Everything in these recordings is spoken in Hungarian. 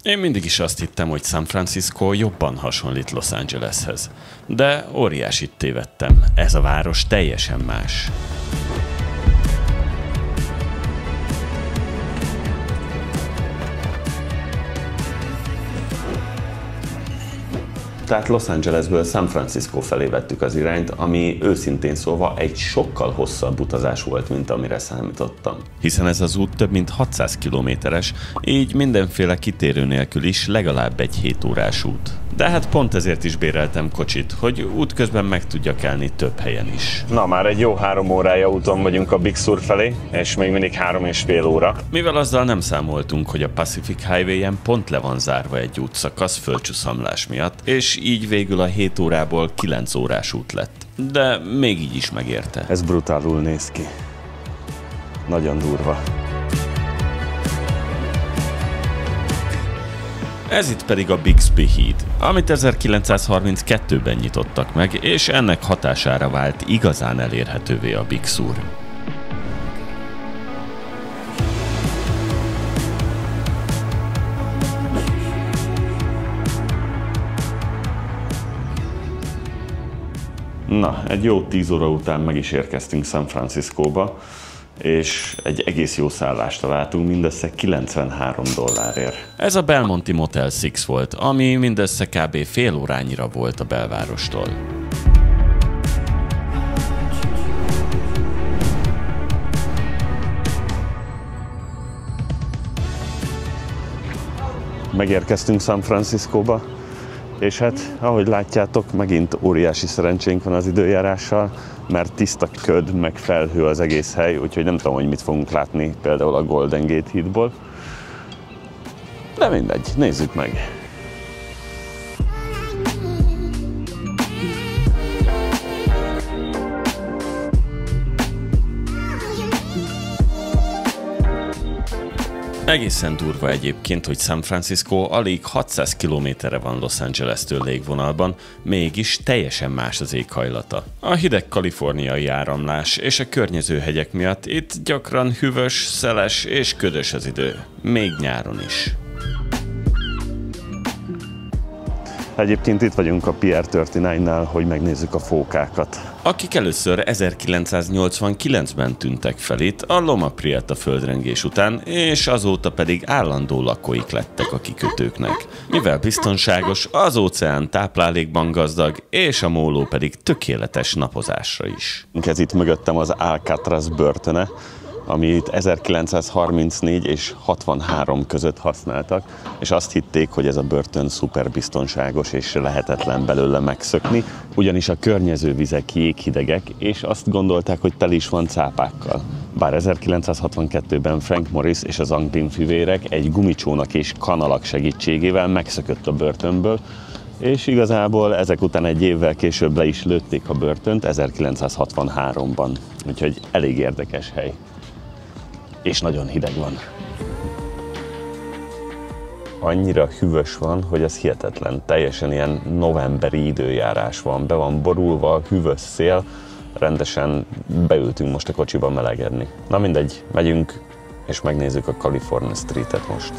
Én mindig is azt hittem, hogy San Francisco jobban hasonlít Los Angeleshez. De óriásit tévedtem. Ez a város teljesen más. Tehát Los Angelesből San Francisco felé vettük az irányt, ami őszintén szólva egy sokkal hosszabb utazás volt, mint amire számítottam. Hiszen ez az út több mint 600 kilométeres, így mindenféle kitérő nélkül is legalább egy 7 órás út. De hát pont ezért is béreltem kocsit, hogy útközben meg tudjak állni több helyen is. Na, már egy jó 3 órája úton vagyunk a Big Sur felé, és még mindig 3,5 óra. Mivel azzal nem számoltunk, hogy a Pacific Highway-en pont le van zárva egy útszakasz földcsúszamlás miatt, és így végül a 7 órából 9 órás út lett. De még így is megérte. Ez brutálul néz ki. Nagyon durva. Ez itt pedig a Bixby híd, amit 1932-ben nyitottak meg, és ennek hatására vált igazán elérhetővé a Big Sur. Na, egy jó 10 óra után meg is érkeztünk San Franciscóba, és egy egész jó szállást találtunk, mindössze $93. Ez a Belmonte Motel 6 volt, ami mindössze kb. Fél órányira volt a belvárostól. Megérkeztünk San Franciscóba, és hát, ahogy látjátok, megint óriási szerencsénk van az időjárással, mert tiszta köd, meg felhő az egész hely, úgyhogy nem tudom, hogy mit fogunk látni például a Golden Gate hídból. De mindegy, nézzük meg! Egészen durva egyébként, hogy San Francisco alig 600 kilométerre van Los Angeles-től légvonalban, mégis teljesen más az éghajlata. A hideg kaliforniai áramlás és a környező hegyek miatt itt gyakran hűvös, szeles és ködös az idő, még nyáron is. Egyébként itt vagyunk a Pier 39-nál, hogy megnézzük a fókákat. Akik először 1989-ben tűntek fel itt a Loma Prieta földrengés után, és azóta pedig állandó lakóik lettek a kikötőknek. Mivel biztonságos, az óceán táplálékban gazdag, és a móló pedig tökéletes napozásra is. Ez itt mögöttem az Alcatraz börtöne, amit 1934 és 63 között használtak, és azt hitték, hogy ez a börtön szuper biztonságos és lehetetlen belőle megszökni, ugyanis a környező vizek jéghidegek, és azt gondolták, hogy tele is van cápákkal. Bár 1962-ben Frank Morris és az Angvin fivérek egy gumicsónak és kanalak segítségével megszökött a börtönből, és igazából ezek után egy évvel később le is lőtték a börtönt 1963-ban. Úgyhogy elég érdekes hely. És nagyon hideg van. Annyira hűvös van, hogy ez hihetetlen. Teljesen ilyen novemberi időjárás van. Be van borulva, hűvös szél. Rendesen beültünk most a kocsiba melegedni. Na mindegy, megyünk és megnézzük a California Street-et most.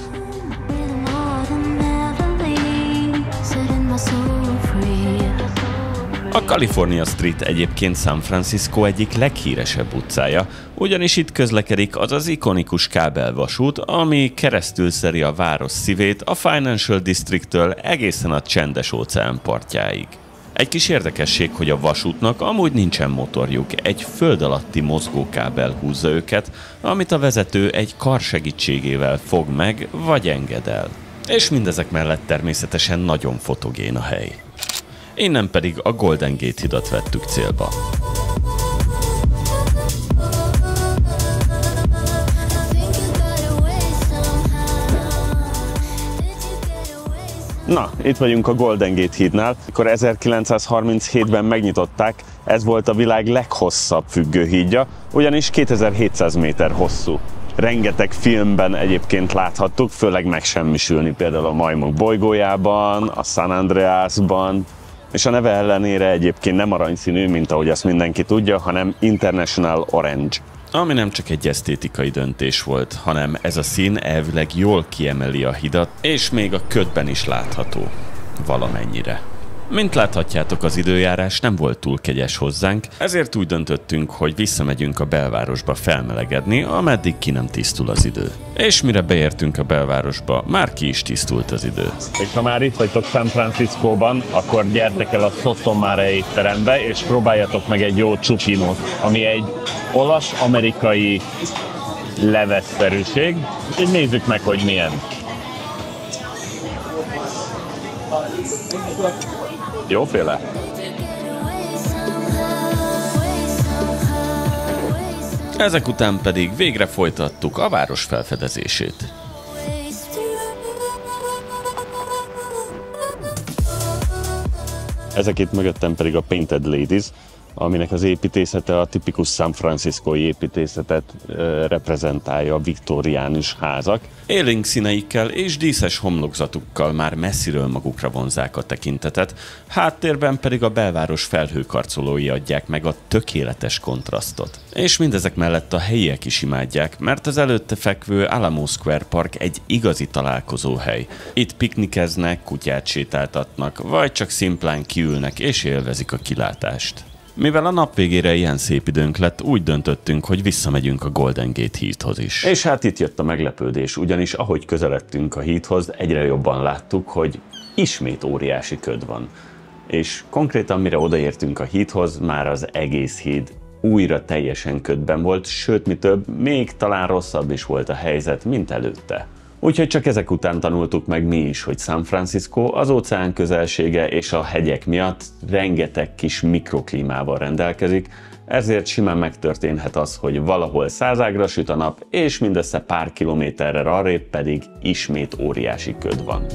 A California Street egyébként San Francisco egyik leghíresebb utcája, ugyanis itt közlekedik az az ikonikus kábelvasút, ami keresztül szeri a város szívét a Financial Districttől egészen a Csendes-óceán partjáig. Egy kis érdekesség, hogy a vasútnak amúgy nincsen motorjuk, egy föld alatti mozgókábel húzza őket, amit a vezető egy kar segítségével fog meg vagy enged el. És mindezek mellett természetesen nagyon fotogén a hely. Innen pedig a Golden Gate hidat vettük célba. Na, itt vagyunk a Golden Gate hídnál. Akkor 1937-ben megnyitották, ez volt a világ leghosszabb függőhídja, ugyanis 2700 méter hosszú. Rengeteg filmben egyébként láthattuk, főleg megsemmisülni, például a Majmok bolygójában, a San Andreasban, és a neve ellenére egyébként nem aranyszínű, mint ahogy azt mindenki tudja, hanem International Orange. Ami nem csak egy esztétikai döntés volt, hanem ez a szín elvileg jól kiemeli a hidat, és még a ködben is látható. Valamennyire. Mint láthatjátok, az időjárás nem volt túl kegyes hozzánk, ezért úgy döntöttünk, hogy visszamegyünk a belvárosba felmelegedni, ameddig ki nem tisztul az idő. És mire beértünk a belvárosba, már ki is tisztult az idő. És ha már itt vagytok San Franciscóban, akkor gyertek el a Sottomare étterembe, és próbáljatok meg egy jó csupinót, ami egy olasz-amerikai levesszerűség. Így nézzük meg, hogy milyen. Jóféle? Ezek után pedig végre folytattuk a város felfedezését. Ezek itt mögöttem pedig a Painted Ladies, aminek az építészete a tipikus San Franciscói építészetet reprezentálja, a viktóriánus házak. Élénk színeikkel és díszes homlokzatukkal már messziről magukra vonzák a tekintetet, háttérben pedig a belváros felhőkarcolói adják meg a tökéletes kontrasztot. És mindezek mellett a helyiek is imádják, mert az előtte fekvő Alamo Square Park egy igazi találkozóhely. Itt piknikeznek, kutyát sétáltatnak, vagy csak szimplán kiülnek és élvezik a kilátást. Mivel a nap végére ilyen szép időnk lett, úgy döntöttünk, hogy visszamegyünk a Golden Gate hídhoz is. És hát itt jött a meglepődés, ugyanis ahogy közeledtünk a hídhoz, egyre jobban láttuk, hogy ismét óriási köd van. És konkrétan mire odaértünk a hídhoz, már az egész híd újra teljesen ködben volt, sőt mi több, még talán rosszabb is volt a helyzet, mint előtte. Úgyhogy csak ezek után tanultuk meg mi is, hogy San Francisco az óceán közelsége és a hegyek miatt rengeteg kis mikroklímával rendelkezik, ezért simán megtörténhet az, hogy valahol százágra süt a nap, és mindössze pár kilométerre arrébb pedig ismét óriási köd van.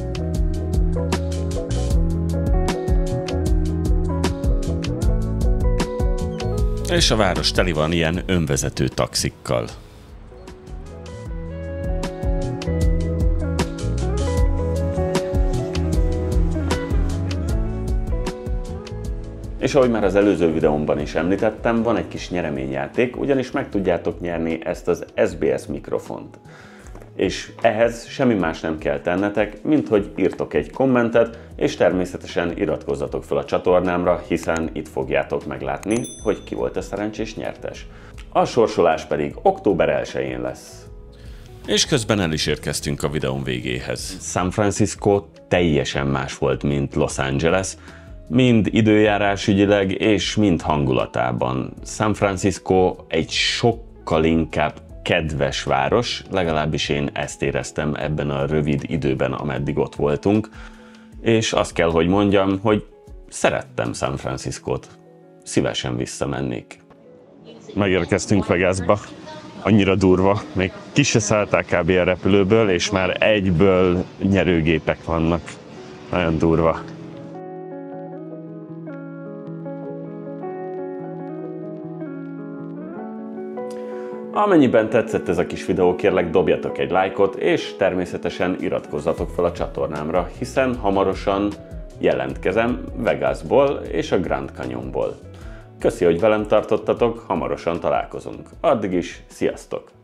És a város teli van ilyen önvezető taxikkal. És ahogy már az előző videómban is említettem, van egy kis nyereményjáték, ugyanis meg tudjátok nyerni ezt az SBS mikrofont. És ehhez semmi más nem kell tennetek, mint hogy írtok egy kommentet, és természetesen iratkozzatok fel a csatornámra, hiszen itt fogjátok meglátni, hogy ki volt a szerencsés nyertes. A sorsolás pedig október 1-én lesz. És közben el is érkeztünk a videón végéhez. San Francisco teljesen más volt, mint Los Angeles, mind időjárásügyileg és mind hangulatában. San Francisco egy sokkal inkább kedves város, legalábbis én ezt éreztem ebben a rövid időben, ameddig ott voltunk, és azt kell, hogy mondjam, hogy szerettem San Franciscót. Szívesen visszamennék. Megérkeztünk Vegasba. Annyira durva, még ki se szállták kb. A repülőből, és már egyből nyerőgépek vannak. Nagyon durva. Amennyiben tetszett ez a kis videó, kérlek dobjatok egy lájkot, és természetesen iratkozzatok fel a csatornámra, hiszen hamarosan jelentkezem Vegasból és a Grand Canyonból. Köszi, hogy velem tartottatok, hamarosan találkozunk. Addig is, sziasztok!